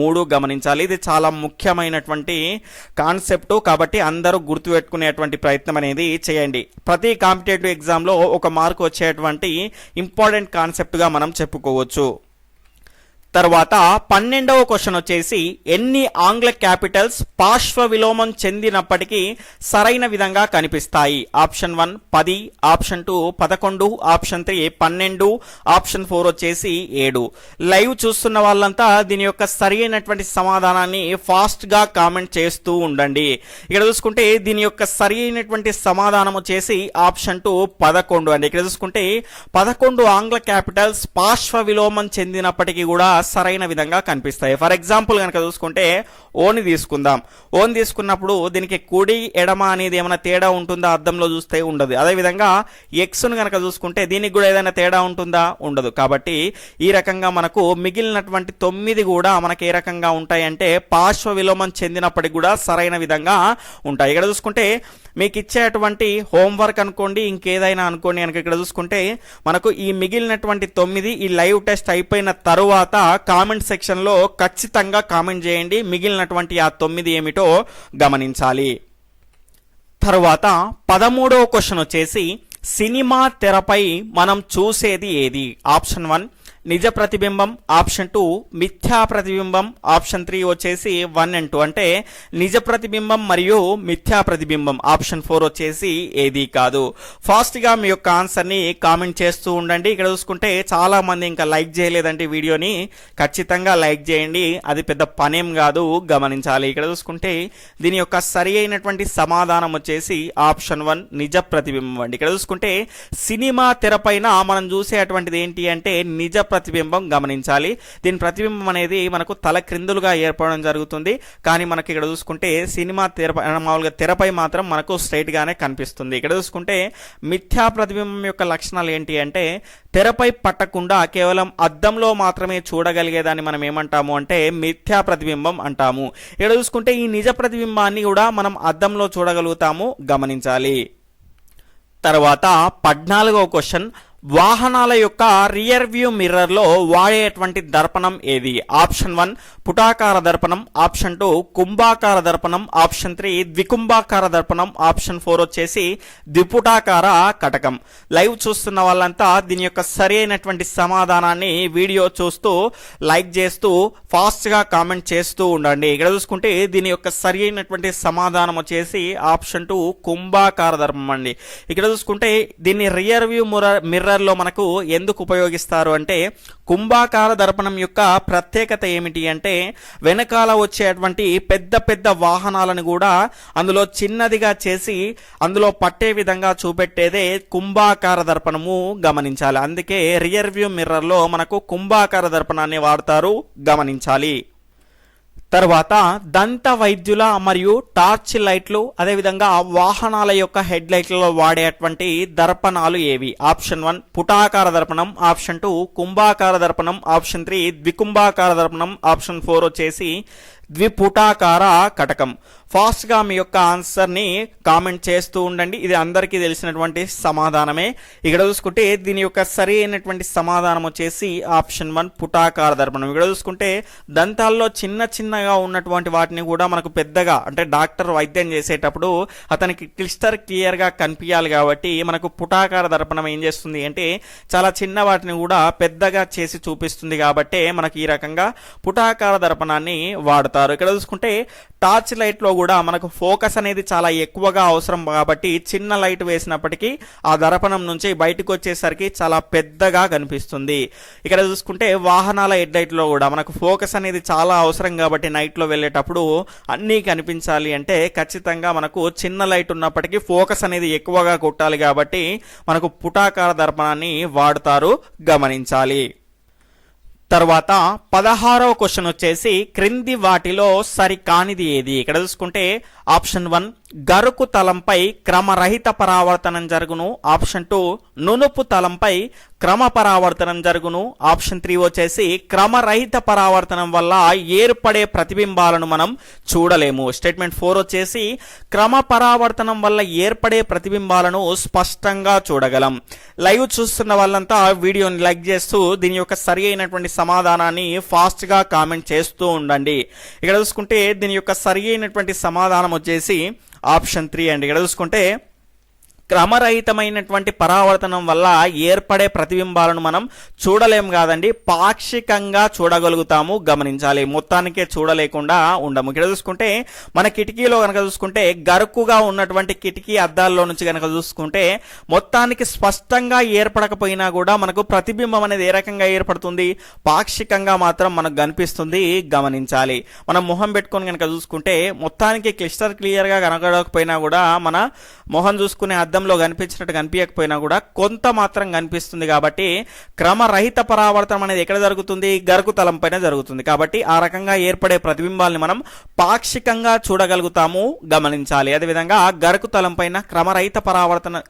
3 గమనించాలి. ఇది చాలా ముఖ్యమైనటువంటి కాన్సెప్ట్ కాబట్టి అందరూ గుర్తుపెట్టుకునేటువంటి ప్రయత్నం అనేది చేయండి. ప్రతి కాంపిటేటివ్ ఎగ్జామ్లో ఒక మార్కు వచ్చేటువంటి ఇంపార్టెంట్ కాన్సెప్ట్గా మనం చెప్పుకోవచ్చు. తర్వాత 12వ క్వశ్చన్ వచ్చేసి ఎన్ని ఆంగ్ల క్యాపిటల్స్ పార్శ్వ విలోమం చెందినప్పటికీ సరైన విధంగా కనిపిస్తాయి? ఆప్షన్ 1 10, ఆప్షన్ 2 11, ఆప్షన్ 3 12, ఆప్షన్ 4 వచ్చేసి 7. లైవ్ చూస్తున్న వాళ్ళంతా దీని యొక్క సరైనటువంటి సమాధానాన్ని ఫాస్ట్ గా కామెంట్ చేస్తూ ఉండండి. ఇక్కడ చూసుకుంటే దీని యొక్క సరైనటువంటి సమాధానం వచ్చేసి ఆప్షన్ 2 11 అండి. ఇక్కడ చూసుకుంటే 11 ఆంగ్ల క్యాపిటల్స్ పార్శ్వ విలోమం చెందినప్పటికీ కూడా సరైన విధంగా కనిపిస్తాయి. ఫర్ ఎగ్జాంపుల్ కనుక చూసుకుంటే ఓని తీసుకుందాం. ఓన్ తీసుకున్నప్పుడు దీనికి కుడి ఎడమ అనేది ఏమైనా తేడా ఉంటుందా? అద్దంలో చూస్తే ఉండదు. అదేవిధంగా ఎక్స్ను కనుక చూసుకుంటే దీనికి కూడా ఏదైనా తేడా ఉంటుందా? ఉండదు. కాబట్టి ఈ రకంగా మనకు మిగిలినటువంటి 9 కూడా మనకి ఏ రకంగా ఉంటాయి అంటే పార్శ్వ విలోమం చెందినప్పటికి కూడా సరైన విధంగా ఉంటాయి. ఇక్కడ చూసుకుంటే మీకు ఇచ్చేటువంటి హోంవర్క్ అనుకోండి, ఇంకేదైనా అనుకోండి కనుక ఇక్కడ చూసుకుంటే మనకు ఈ మిగిలినటువంటి 9 ఈ లైవ్ టెస్ట్ అయిపోయిన తరువాత కామెంట్ సెక్షన్లో ఖచ్చితంగా కామెంట్ చేయండి. మిగిలినటువంటి ఆ 9 ఏమిటో గమనించాలి. తరువాత 13వ క్వశ్చన్ వచ్చేసి సినిమా తెరపై మనం చూసేది ఏది? ఆప్షన్ 1 నిజ ప్రతిబింబం, ఆప్షన్ 2 మిథ్యా ప్రతిబింబం, ఆప్షన్ 3 వచ్చేసి 1 and 2 అంటే నిజ ప్రతిబింబం మరియు మిథ్యా ప్రతిబింబం. ఆప్షన్ 4 వచ్చేసి ఏది కాదు. ఫాస్ట్ గా మీ యొక్క ఆన్సర్ ని కామెంట్ చేస్తూ ఉండండి. ఇక్కడ చూసుకుంటే చాలా మంది ఇంకా లైక్ చేయలేదంటే వీడియోని ఖచ్చితంగా లైక్ చేయండి, అది పెద్ద పనేం కాదు, గమనించాలి. ఇక్కడ చూసుకుంటే దీని యొక్క సరి అయినటువంటి సమాధానం వచ్చేసి ఆప్షన్ 1 నిజ ప్రతిబింబం అండి. ఇక్కడ చూసుకుంటే సినిమా తెరపైన మనం చూసేటువంటిది ఏంటి అంటే నిజ ప్రతిబింబం గమనించాలి. దీని ప్రతిబింబం అనేది మనకు తల క్రిందులుగా ఏర్పడడం జరుగుతుంది. కానీ మనకి ఇక్కడ చూసుకుంటే సినిమా మామూలుగా తెరపై మాత్రం మనకు స్ట్రైట్ గానే కనిపిస్తుంది. ఇక్కడ చూసుకుంటే మిథ్యా ప్రతిబింబం యొక్క లక్షణాలు ఏంటి అంటే తెరపై పట్టకుండా కేవలం అద్దంలో మాత్రమే చూడగలిగేదాన్ని మనం ఏమంటాము అంటే మిథ్యా ప్రతిబింబం అంటాము. ఇక్కడ చూసుకుంటే ఈ నిజ ప్రతిబింబాన్ని కూడా మనం అద్దంలో చూడగలుగుతాము, గమనించాలి. తర్వాత 14వ క్వశ్చన్ వాహనాల యొక్క రియర్ వ్యూ మిర్రర్ లో వాడేటువంటి దర్పణం ఏది? ఆప్షన్ 1 పుటాకార దర్పణం, ఆప్షన్ 2 కుంభాకార దర్పణం, ఆప్షన్ 3 ద్వికుంభాకార దర్పణం, ఆప్షన్ 4 వచ్చేసి ద్విపుటాకార కటకం. లైవ్ చూస్తున్న వాళ్ళంతా దీని యొక్క సరి అయినటువంటి సమాధానాన్ని వీడియో చూస్తూ లైక్ చేస్తూ ఫాస్ట్ గా కామెంట్ చేస్తూ ఉండండి. ఇక్కడ చూసుకుంటే దీని యొక్క సరి అయినటువంటి సమాధానం వచ్చేసి ఆప్షన్ 2 కుంభాకార దర్పణం అండి. ఇక్కడ చూసుకుంటే దీన్ని రియర్ వ్యూ మిర్రర్ లో మనకు ఎందుకు ఉపయోగిస్తారు అంటే కుంభాకార దర్పణం యొక్క ప్రత్యేకత ఏమిటి అంటే వెనకాల వచ్చేటువంటి పెద్ద పెద్ద వాహనాలను కూడా అందులో చిన్నదిగా చేసి అందులో పట్టే విధంగా చూపెట్టేదే కుంభాకార దర్పణము, గమనించాలి. అందుకే రియర్ వ్యూ మిర్రర్ లో మనకు కుంభాకార దర్పణాన్ని వాడతారు, గమనించాలి. తర్వాత దంత వైద్యుల మరియు టార్చ్ లైట్లు అదేవిధంగా వాహనాల యొక్క హెడ్ లైట్లలో వాడేటువంటి దర్పణాలు ఏవి? ఆప్షన్ 1 పుటాకార దర్పణం, ఆప్షన్ 2 కుంభాకార దర్పణం, ఆప్షన్ 3 ద్వికుంభాకార దర్పణం, ఆప్షన్ 4 వచ్చేసి ద్విపుటాకార కటకం. ఫాస్ట్ గా మీ యొక్క ఆన్సర్ ని కామెంట్ చేస్తూ ఉండండి. ఇది అందరికీ తెలిసినటువంటి సమాధానమే. ఇక్కడ చూసుకుంటే దీని యొక్క సరి అయినటువంటి సమాధానం వచ్చేసి ఆప్షన్ 1 పుటాకార దర్పణం. ఇక్కడ చూసుకుంటే దంతాల్లో చిన్న చిన్నగా ఉన్నటువంటి వాటిని కూడా మనకు పెద్దగా అంటే డాక్టర్ వైద్యం చేసేటప్పుడు అతనికి క్లిస్టర్ క్లియర్ గా కనిపించాలి కాబట్టి మనకు పుటాకార దర్పణం ఏం చేస్తుంది అంటే చాలా చిన్న వాటిని కూడా పెద్దగా చేసి చూపిస్తుంది. కాబట్టి మనకు ఈ రకంగా పుటాకార దర్పణాన్ని వాడతారు. వాడతారు. ఇక్కడ చూసుకుంటే టార్చ్ లైట్లో కూడా మనకు ఫోకస్ అనేది చాలా ఎక్కువగా అవసరం కాబట్టి చిన్న లైట్ వేసినప్పటికీ ఆ దర్పణం నుంచి బయటకు వచ్చేసరికి చాలా పెద్దగా కనిపిస్తుంది. ఇక్కడ చూసుకుంటే వాహనాల హెడ్ లైట్లో కూడా మనకు ఫోకస్ అనేది చాలా అవసరం కాబట్టి నైట్లో వెళ్ళేటప్పుడు అన్నీ కనిపించాలి అంటే ఖచ్చితంగా మనకు చిన్న లైట్ ఉన్నప్పటికీ ఫోకస్ అనేది ఎక్కువగా కొట్టాలి కాబట్టి మనకు పుటాకార దర్పణాన్ని వాడతారు, గమనించాలి. తర్వాత 16వ క్వశ్చన్ వచ్చేసి క్రింది వాటిలో సరికానిది ఏది? ఇక్కడ చూసుకుంటే ఆప్షన్ 1 గరుకు తలంపై క్రమరహిత పరావర్తనం జరుగును. ఆప్షన్ 2 నునుపు తలంపై క్రమ పరావర్తనం జరుగును. ఆప్షన్ 3 వచ్చేసి క్రమరహిత పరావర్తనం వల్ల ఏర్పడే ప్రతిబింబాలను మనం చూడలేము. స్టేట్మెంట్ 4 వచ్చేసి క్రమ పరావర్తనం వల్ల ఏర్పడే ప్రతిబింబాలను స్పష్టంగా చూడగలం. లైవ్ చూస్తున్న వాళ్ళంతా వీడియోని లైక్ చేస్తూ దీని యొక్క సరి అయినటువంటి సమాధానాన్ని ఫాస్ట్ గా కామెంట్ చేస్తూ ఉండండి. ఇక్కడ చూసుకుంటే దీని యొక్క సరి అయినటువంటి సమాధానం వచ్చేసి ఆప్షన్ 3 అండి. ఇక్కడ చూసుకుంటే క్రమరహితమైనటువంటి పరావర్తనం వల్ల ఏర్పడే ప్రతిబింబాలను మనం చూడలేం కాదండి, పాక్షికంగా చూడగలుగుతాము, గమనించాలి. మొత్తానికే చూడలేకుండా ఉండము. ఇక్కడ చూసుకుంటే మన కిటికీలో కనుక చూసుకుంటే గరుకుగా ఉన్నటువంటి కిటికీ అద్దాల్లో నుంచి కనుక చూసుకుంటే మొత్తానికి స్పష్టంగా ఏర్పడకపోయినా కూడా మనకు ప్రతిబింబం అనేది ఏ రకంగా ఏర్పడుతుంది, పాక్షికంగా మాత్రం మనకు కనిపిస్తుంది, గమనించాలి. మనం మొహం పెట్టుకొని కనుక చూసుకుంటే మొత్తానికి క్లియర్ గా కనగడకపోయినా కూడా మన మొహం చూసుకునే అద్దంలో కనిపించినట్టు కనిపించకపోయినా కూడా కొంత మాత్రం కనిపిస్తుంది. కాబట్టి క్రమరహిత పరావర్తనం అనేది ఎక్కడ జరుగుతుంది, గరుకు తలం పైన జరుగుతుంది. కాబట్టి ఆ రకంగా ఏర్పడే ప్రతిబింబాలని మనం పాక్షికంగా చూడగలుగుతాము, గమనించాలి. అదేవిధంగా గరుకు తలం పైన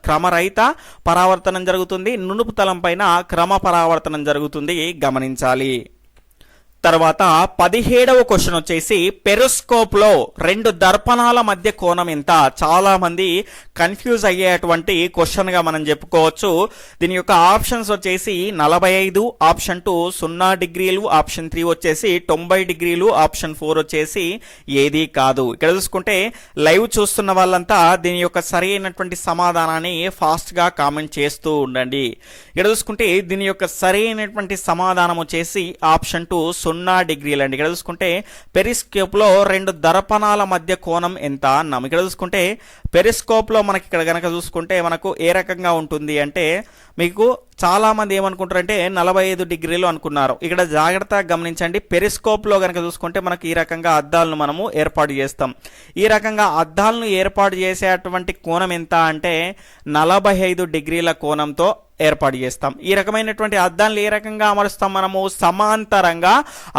క్రమరహిత పరావర్తనం జరుగుతుంది, నునుపు తలం పైన క్రమ పరావర్తనం జరుగుతుంది, గమనించాలి. తర్వాత 17వ క్వశ్చన్ వచ్చేసి పెరిస్కోప్ లో 2 దర్పణాల మధ్య కోణం ఎంత? చాలా మంది కన్ఫ్యూజ్ అయ్యేటువంటి క్వశ్చన్ గా మనం చెప్పుకోవచ్చు. దీని యొక్క ఆప్షన్స్ వచ్చేసి 45, ఆప్షన్ 2 0 డిగ్రీలు, ఆప్షన్ 3 వచ్చేసి 90 డిగ్రీలు, ఆప్షన్ 4 వచ్చేసి ఏది కాదు. ఇక్కడ చూసుకుంటే లైవ్ చూస్తున్న వాళ్ళంతా దీని యొక్క సరి అయినటువంటి సమాధానాన్ని ఫాస్ట్ గా కామెంట్ చేస్తూ ఉండండి. ఇక్కడ చూసుకుంటే దీని యొక్క సరి అయినటువంటి సమాధానం వచ్చేసి ఆప్షన్ 2 0 డిగ్రీలు అండి. ఇక్కడ చూసుకుంటే పెరిస్కోప్ లో 2 దర్పణాల మధ్య కోణం ఎంత అన్నాం. ఇక్కడ చూసుకుంటే పెరిస్కోప్ లో మనకి ఇక్కడ గనక చూసుకుంటే మనకు ఏ రకంగా ఉంటుంది అంటే మీకు చాలా మంది ఏమనుకుంటారంటే 45 డిగ్రీలు అనుకున్నారు. ఇక్కడ జాగ్రత్తగా గమనించండి, పెరిస్కోప్ లో కనుక చూసుకుంటే మనకి ఈ రకంగా అద్దాలను మనము ఏర్పాటు చేస్తాం. ఈ రకంగా అద్దాలను ఏర్పాటు చేసేటువంటి కోణం ఎంత అంటే 45 డిగ్రీల కోణంతో ఏర్పాటు చేస్తాం. ఈ రకమైనటువంటి అద్దాలను ఏ రకంగా అమరుస్తాం, మనము సమాంతరంగా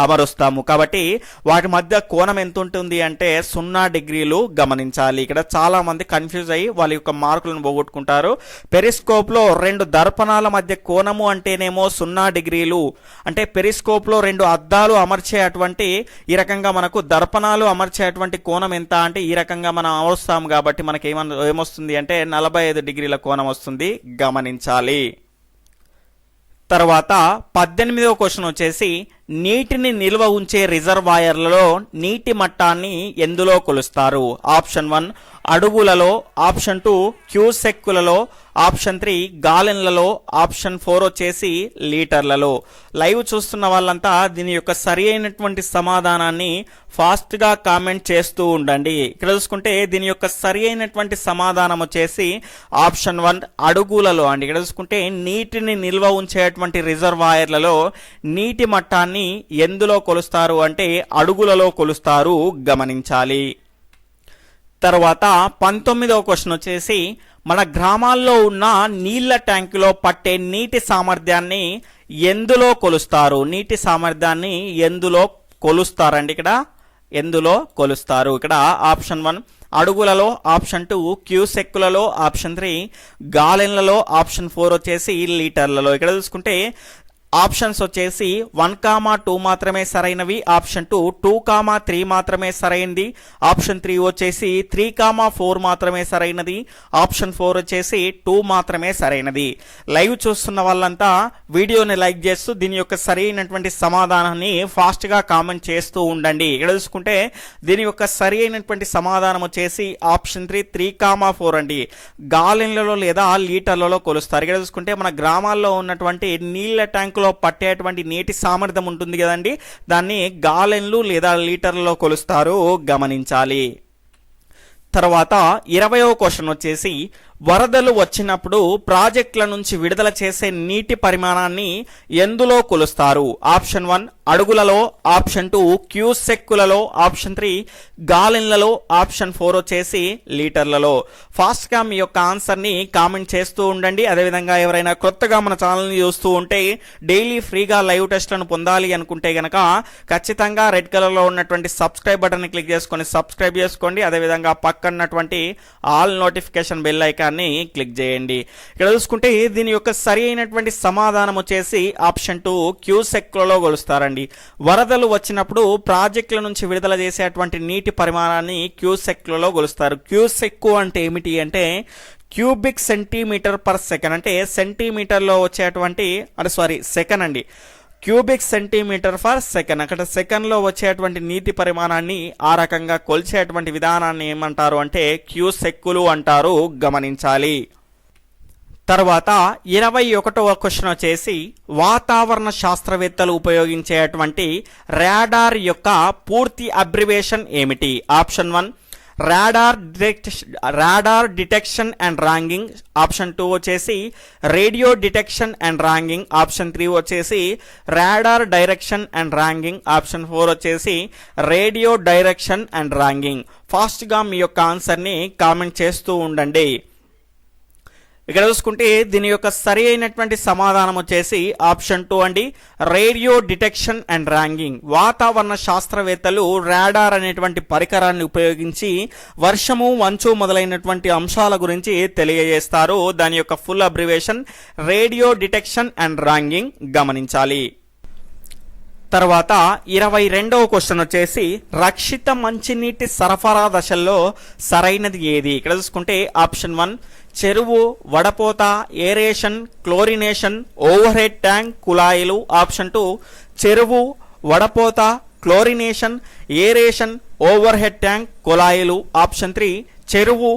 అమరుస్తాము. కాబట్టి వాటి మధ్య కోణం ఎంత ఉంటుంది అంటే 0 డిగ్రీలు, గమనించాలి. ఇక్కడ చాలా మంది కన్ఫ్యూజ్ అయ్యి వాళ్ళ యొక్క మార్కులను పోగొట్టుకుంటారు. పెరిస్కోప్ లో 2 దర్పణాల మధ్య కోణము అంటేనేమో 0 డిగ్రీలు అంటే పెరిస్కోప్ లో 2 అద్దాలు అమర్చేటువంటి ఈ రకంగా మనకు దర్పణాలు అమర్చేటువంటి కోణం ఎంత అంటే ఈ రకంగా మనం అమరుస్తాము. కాబట్టి మనకి ఏమొస్తుంది అంటే 45 డిగ్రీల కోణం వస్తుంది, గమనించాలి. తర్వాత 18వ క్వశ్చన్ వచ్చేసి నీటిని నిల్వ ఉంచే రిజర్వాయర్లలో నీటి మట్టాన్ని ఎందులో కొలుస్తారు? ఆప్షన్ 1 అడుగులలో, ఆప్షన్ 2 క్యూసెక్కులలో, ఆప్షన్ 3 గాలెన్లలో, ఆప్షన్ 4 వచ్చేసి లీటర్లలో. లైవ్ చూస్తున్న వాళ్ళంతా దీని యొక్క సరి అయినటువంటి సమాధానాన్ని ఫాస్ట్ గా కామెంట్ చేస్తూ ఉండండి. ఇక్కడ చూసుకుంటే దీని యొక్క సరి అయినటువంటి సమాధానం వచ్చేసి ఆప్షన్ 1 అడుగులలో అండి. ఇక్కడ చూసుకుంటే నీటిని నిల్వ ఉంచేటువంటి రిజర్వాయర్లలో నీటి మట్టాన్ని ఎందులో కొలుస్తారు అంటే అడుగులలో కొలుస్తారు, గమనించాలి. తర్వాత 19వ క్వశ్చన్ వచ్చేసి మన గ్రామాల్లో ఉన్న నీళ్ల ట్యాంకులో పట్టే నీటి సామర్థ్యాన్ని ఎందులో కొలుస్తారు? నీటి సామర్థ్యాన్ని ఎందులో కొలుస్తారండి? ఇక్కడ ఎందులో కొలుస్తారు? ఇక్కడ ఆప్షన్ 1 అడుగులలో, ఆప్షన్ 2 క్యూసెక్కులలో, ఆప్షన్ 3 గాలెన్లలో, ఆప్షన్ 4 వచ్చేసి లీటర్లలో. ఇక్కడ చూసుకుంటే ఆప్షన్స్ వచ్చేసి 1, 2 మాత్రమే సరైనవి, ఆప్షన్ 2, 2, 3 మాత్రమే సరైనది, ఆప్షన్ 3 వచ్చేసి 3, 4 మాత్రమే సరైనది, ఆప్షన్ 4 వచ్చేసి 2 మాత్రమే సరైనది. లైవ్ చూస్తున్న వాళ్ళంతా వీడియోని లైక్ చేస్తూ దీని యొక్క సరైనటువంటి సమాధానాన్ని ఫాస్ట్ గా కామెంట్ చేస్తూ ఉండండి. ఇక్కడ చూసుకుంటే దీని యొక్క సరి అయినటువంటి సమాధానం వచ్చేసి ఆప్షన్ 3, 3, 4 అండి. గాలెన్లలో లేదా లీటర్లలో కొలుస్తారు. ఇక్కడ చూసుకుంటే మన గ్రామాల్లో ఉన్నటువంటి నీళ్ల ట్యాంక్ ట్యాంకులో పట్టేటువంటి నీటి సామర్థ్యం ఉంటుంది కదండి, దాన్ని గాలెన్లు లేదా లీటర్లలో కొలుస్తారు, గమనించాలి. తర్వాత 20వ క్వశ్చన్ వచ్చేసి వరదలు వచ్చినప్పుడు ప్రాజెక్టుల నుంచి విడుదల చేసే నీటి పరిమాణాన్ని ఎందులో కొలుస్తారు? ఆప్షన్ 1 అడుగులలో, ఆప్షన్ 2 క్యూసెక్కులలో, ఆప్షన్ 3 గాలెన్లలో, ఆప్షన్ 4 వచ్చేసి లీటర్లలో. ఫాస్ట్గా మీ యొక్క ఆన్సర్ని కామెంట్ చేస్తూ ఉండండి. అదేవిధంగా ఎవరైనా కొత్తగా మన ఛానల్ని చూస్తూ ఉంటే డైలీ ఫ్రీగా లైవ్ టెస్ట్లను పొందాలి అనుకుంటే గనక ఖచ్చితంగా రెడ్ కలర్లో ఉన్నటువంటి సబ్స్క్రైబ్ బటన్ని క్లిక్ చేసుకొని సబ్స్క్రైబ్ చేసుకోండి. అదేవిధంగా పక్కన్నటువంటి ఆల్ నోటిఫికేషన్ బెల్ ఐకాన్ని క్లిక్ చేయండి. ఇక్కడ చూసుకుంటే దీని యొక్క సరి అయినటువంటి సమాధానం వచ్చేసి ఆప్షన్ 2 క్యూసెక్లలో కొలుస్తారండి. వరదలు వచ్చినప్పుడు ప్రాజెక్టుల నుంచి విడుదల చేసేటువంటి నీటి పరిమాణాన్ని క్యూసెక్లలో కొలుస్తారు. క్యూసెక్కు అంటే ఏమిటి అంటే క్యూబిక్ సెంటీమీటర్ పర్ సెకండ్, అంటే సెంటీమీటర్లో వచ్చేటువంటి సెకండ్ అండి, క్యూబిక్ సెంటీమీటర్ ఫర్ సెకండ్. అక్కడ సెకండ్లో వచ్చేటువంటి నీటి పరిమాణాన్ని ఆ రకంగా కొలిచేటువంటి విధానాన్ని ఏమంటారు అంటే క్యూసెక్కులు అంటారు, గమనించాలి. తర్వాత 21వ క్వశ్చన్ వచ్చేసి వాతావరణ శాస్త్రవేత్తలు ఉపయోగించేటువంటి రాడార్ యొక్క పూర్తి అబ్రివేషన్ ఏమిటి? Option 1 radar detection and ranging, option 2 వచ్చేసి radio detection and ranging, option 3 వచ్చేసి radar direction and ranging, option 4 వచ్చేసి రేడియో డైరెక్షన్ అండ్ ర్యాంగింగ్. ఫాస్ట్గా మీ యొక్క ఆన్సర్ని కామెంట్ చేస్తూ ఉండండి. ఇక్కడ చూసుకుంటే దీని యొక్క సరి అయినటువంటి సమాధానం వచ్చేసి ఆప్షన్ 2 అండి, రేడియో డిటెక్షన్ అండ్ ర్యాంగింగ్. వాతావరణ శాస్త్రవేత్తలు రాడార్ అనేటువంటి పరికరాన్ని ఉపయోగించి వర్షము, మంచు మొదలైనటువంటి అంశాల గురించి తెలియజేస్తారు. దాని యొక్క full abbreviation radio detection and ranging, గమనించాలి. తర్వాత 22వ క్వశ్చన్ వచ్చేసి రక్షిత మంచినీటి సరఫరా దశల్లో సరైనది ఏది? ఇక్కడ చూసుకుంటే ఆప్షన్ 1 చెరువు, వడపోత, aeration, chlorination, overhead tank, కుళాయిలు, ఆప్షన్ 2 చెరువు, వడపోత, chlorination, aeration, overhead tank, కుళాయిలు, ఆప్షన్ 3 చెరువు,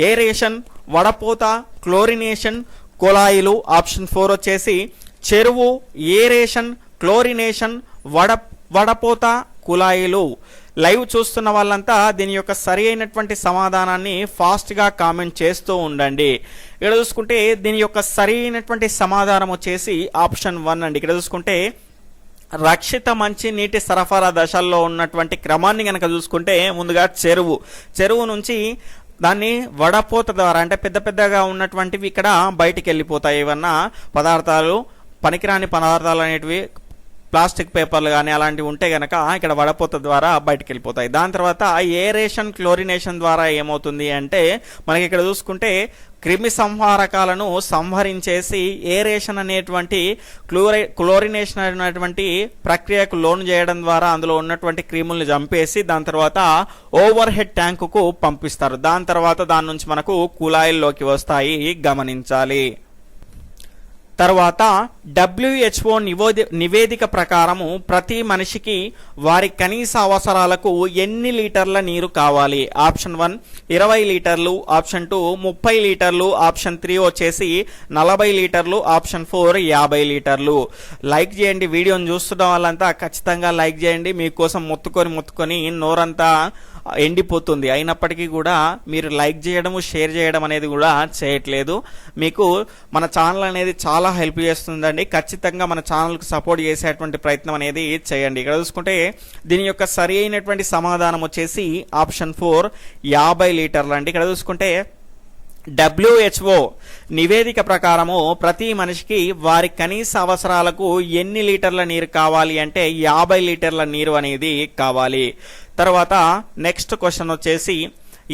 ఏరేషన్, వడపోత, క్లోరినేషన్, కుళాయిలు, ఆప్షన్ 4 వచ్చేసి చెరువు, ఏరేషన్, క్లోరినేషన్, వడపోత, కుళాయిలు. లైవ్ చూస్తున్న వాళ్ళంతా దీని యొక్క సరి అయినటువంటి సమాధానాన్ని ఫాస్ట్గా కామెంట్ చేస్తూ ఉండండి. ఇక్కడ చూసుకుంటే దీని యొక్క సరి అయినటువంటి సమాధానం వచ్చేసి ఆప్షన్ 1 అండి. ఇక్కడ చూసుకుంటే రక్షిత మంచి నీటి సరఫరా దశల్లో ఉన్నటువంటి క్రమాన్ని కనుక చూసుకుంటే ముందుగా చెరువు నుంచి దాన్ని వడపోత ద్వారా, అంటే పెద్ద పెద్దగా ఉన్నటువంటివి ఇక్కడ బయటికి వెళ్ళిపోతాయి. ఏమన్నా పదార్థాలు, పనికిరాని పదార్థాలు అనేటివి, ప్లాస్టిక్ పేపర్లు కానీ అలాంటివి ఉంటే కనుక ఇక్కడ వడపోత ద్వారా బయటకు వెళ్ళిపోతాయి. దాని తర్వాత ఏరేషన్, క్లోరినేషన్ ద్వారా ఏమవుతుంది అంటే మనకి ఇక్కడ చూసుకుంటే క్రిమి సంహారకాలను సంహరించేసి ఏరేషన్ అనేటువంటి క్లోరినేషన్ అనేటువంటి ప్రక్రియకు లోను చేయడం ద్వారా అందులో ఉన్నటువంటి క్రిములను చంపేసి దాని తర్వాత ఓవర్ హెడ్ ట్యాంకుకు పంపిస్తారు. దాని తర్వాత దాని నుంచి మనకు కుళాయిల్లోకి వస్తాయి, గమనించాలి. తర్వాత WHO నివేదిక ప్రకారము ప్రతి మనిషికి వారి కనీస అవసరాలకు ఎన్ని లీటర్ల నీరు కావాలి? ఆప్షన్ 1 20 లీటర్లు, ఆప్షన్ 2 30 లీటర్లు, ఆప్షన్ 3 వచ్చేసి 40 లీటర్లు, ఆప్షన్ 4 50 లీటర్లు. లైక్ చేయండి, వీడియోని చూస్తున్న వాళ్ళంతా ఖచ్చితంగా లైక్ చేయండి. మీకోసం మొత్తుకొని నోరంతా ఎండిపోతుంది. అయినప్పటికీ కూడా మీరు లైక్ చేయడము, షేర్ చేయడం అనేది కూడా చేయట్లేదు. మీకు మన ఛానల్ అనేది చాలా హెల్ప్ చేస్తుందండి. ఖచ్చితంగా మన ఛానల్కి సపోర్ట్ చేసేటువంటి ప్రయత్నం అనేది చేయండి. ఇక్కడ చూసుకుంటే దీని యొక్క సరి అయినటువంటి సమాధానం వచ్చేసి ఆప్షన్ 4 50 లీటర్లు అండి. ఇక్కడ చూసుకుంటే WHO నివేదిక ప్రకారము ప్రతి మనిషికి వారి కనీస అవసరాలకు ఎన్ని లీటర్ల నీరు కావాలి అంటే 50 లీటర్ల నీరు అనేది కావాలి. తర్వాత నెక్స్ట్ క్వశ్చన్ వచ్చేసి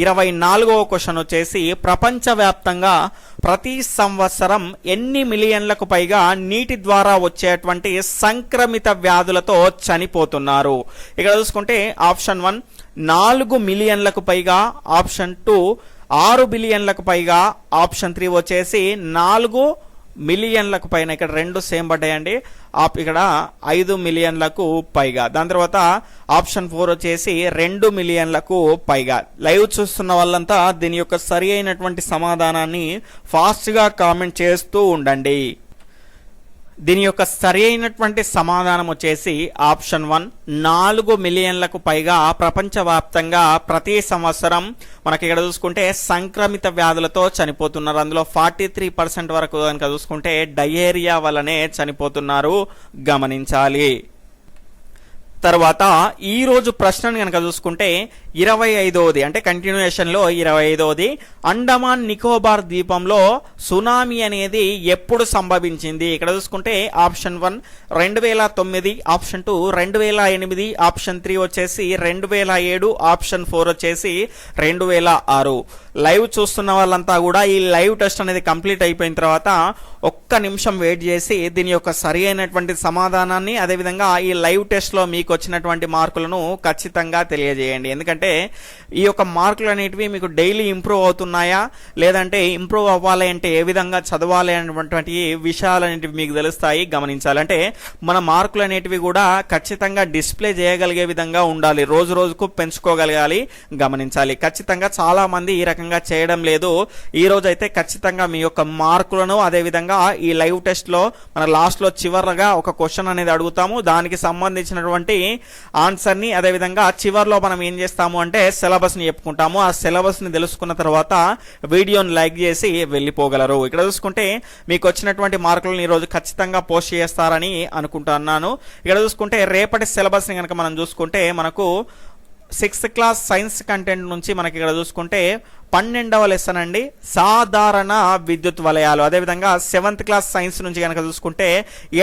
24వ క్వశ్చన్ వచ్చేసి ప్రపంచవ్యాప్తంగా ప్రతి సంవత్సరం ఎన్ని మిలియన్లకు పైగా నీటి ద్వారా వచ్చేటువంటి సంక్రమిత వ్యాధులతో చనిపోతున్నారు? ఇక్కడ చూసుకుంటే ఆప్షన్ 1 4 మిలియన్లకు పైగా, ఆప్షన్ 2 6 బిలియన్లకు పైగా, ఆప్షన్ 3 వచ్చేసి 4 మిలియన్లకు పైన. ఇక్కడ రెండు సేమ్ పడ్డాయండి. ఇక్కడ 5 మిలియన్లకు పైగా. దాని తర్వాత ఆప్షన్ 4 వచ్చేసి 2 మిలియన్లకు పైగా. లైవ్ చూస్తున్న వాళ్ళంతా దీని యొక్క సరి అయినటువంటి సమాధానాన్ని ఫాస్ట్గా కామెంట్ చేస్తూ ఉండండి. దీని యొక్క సరి అయినటువంటి సమాధానం వచ్చేసి ఆప్షన్ 1. 4 మిలియన్లకు పైగా ప్రపంచవ్యాప్తంగా ప్రతి సంవత్సరం మనకి ఇక్కడ చూసుకుంటే సంక్రమిత వ్యాధులతో చనిపోతున్నారు. అందులో 43% వరకు కనుక చూసుకుంటే డయేరియా వల్లనే చనిపోతున్నారు, గమనించాలి. తర్వాత ఈ రోజు ప్రశ్నను కనుక చూసుకుంటే 25వది అంటే కంటిన్యూయేషన్లో 25వది, అండమాన్ నికోబార్ ద్వీపంలో సునామీ అనేది ఎప్పుడు సంభవించింది? ఇక్కడ చూసుకుంటే ఆప్షన్ 1 2009, ఆప్షన్ 2 2008, ఆప్షన్ 3 వచ్చేసి 2007, ఆప్షన్ 4 వచ్చేసి 2006. లైవ్ చూస్తున్న వాళ్ళంతా కూడా ఈ లైవ్ టెస్ట్ అనేది కంప్లీట్ అయిపోయిన తర్వాత ఒక్క నిమిషం వెయిట్ చేసి దీని యొక్క సరి అయినటువంటి సమాధానాన్ని అదేవిధంగా ఈ లైవ్ టెస్ట్లో మీకు వచ్చినటువంటి మార్కులను ఖచ్చితంగా తెలియజేయండి. ఎందుకంటే ఈ యొక్క మార్కులు అనేటివి మీకు డైలీ ఇంప్రూవ్ అవుతున్నాయా లేదంటే ఇంప్రూవ్ అవ్వాలి అంటే ఏ విధంగా చదవాలి అనేటువంటి విషయాలు అనేటివి మీకు తెలుస్తాయి, గమనించాలి. అంటే మన మార్కులు అనేటివి కూడా ఖచ్చితంగా డిస్ప్లే చేయగలిగే విధంగా ఉండాలి, రోజు రోజుకు పెంచుకోగలగాలి, గమనించాలి. ఖచ్చితంగా చాలా మంది ఈ రకంగా చేయడం లేదు. ఈ రోజు అయితే ఖచ్చితంగా మీ యొక్క మార్కులను అదేవిధంగా ఈ లైవ్ టెస్ట్ లో మన లాస్ట్ లో చివరగా ఒక క్వశ్చన్ అనేది అడుగుతాము, దానికి సంబంధించినటువంటి ఆన్సర్ ని అదేవిధంగా చివరిలో మనం ఏం చేస్తాము అంటే సిలబస్ ని చెప్పుకుంటాము. ఆ సిలబస్ ని తెలుసుకున్న తర్వాత వీడియోని లైక్ చేసి వెళ్ళిపోగలరు. ఇక్కడ చూసుకుంటే మీకు వచ్చినటువంటి మార్కులను ఈ రోజు ఖచ్చితంగా పోస్ట్ చేస్తారని అనుకుంటున్నాను. ఇక్కడ చూసుకుంటే రేపటి సిలబస్ ని కనుక మనం చూసుకుంటే మనకు 6th క్లాస్ సైన్స్ కంటెంట్ నుంచి మనకి ఇక్కడ చూసుకుంటే 12వ లెసన్ అండి సాధారణ విద్యుత్ వలయాలు. అదేవిధంగా 7th క్లాస్ సైన్స్ నుంచి కనుక చూసుకుంటే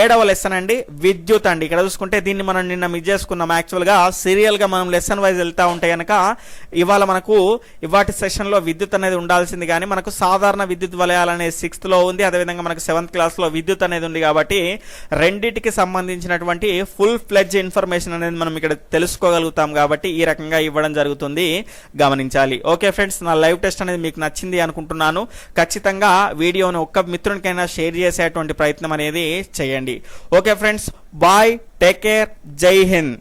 7వ లెసన్ అండి విద్యుత్ అండి. ఇక్కడ చూసుకుంటే దీన్ని మనం నిన్న మిస్ చేసుకున్నాం. యాక్చువల్గా సీరియల్గా మనం లెసన్ వైజ్ వెళ్తూ ఉంటే కనుక ఇవాళ మనకు ఇవాటి సెషన్లో విద్యుత్ అనేది ఉండాల్సింది, కానీ మనకు సాధారణ విద్యుత్ వలయాలు అనేది 6th లో ఉంది, అదేవిధంగా మనకు 7th క్లాస్లో విద్యుత్ అనేది ఉంది. కాబట్టి రెండింటికి సంబంధించినటువంటి ఫుల్ ఫ్లెడ్జ్ ఇన్ఫర్మేషన్ అనేది మనం ఇక్కడ తెలుసుకోగలుగుతాం. కాబట్టి ఈ రకంగా ఇవ్వడం జరుగుతుంది, గమనించాలి. ఓకే ఫ్రెండ్స్, నా లైవ్ టెస్ట్ అనేది మీకు నచ్చింది అనుకుంటున్నాను. ఖచ్చితంగా వీడియోను ఒక్క మిత్రునికైనా షేర్ చేసేటువంటి ప్రయత్నం అనేది చేయండి. Okay friends, bye, take care, Jai Hind.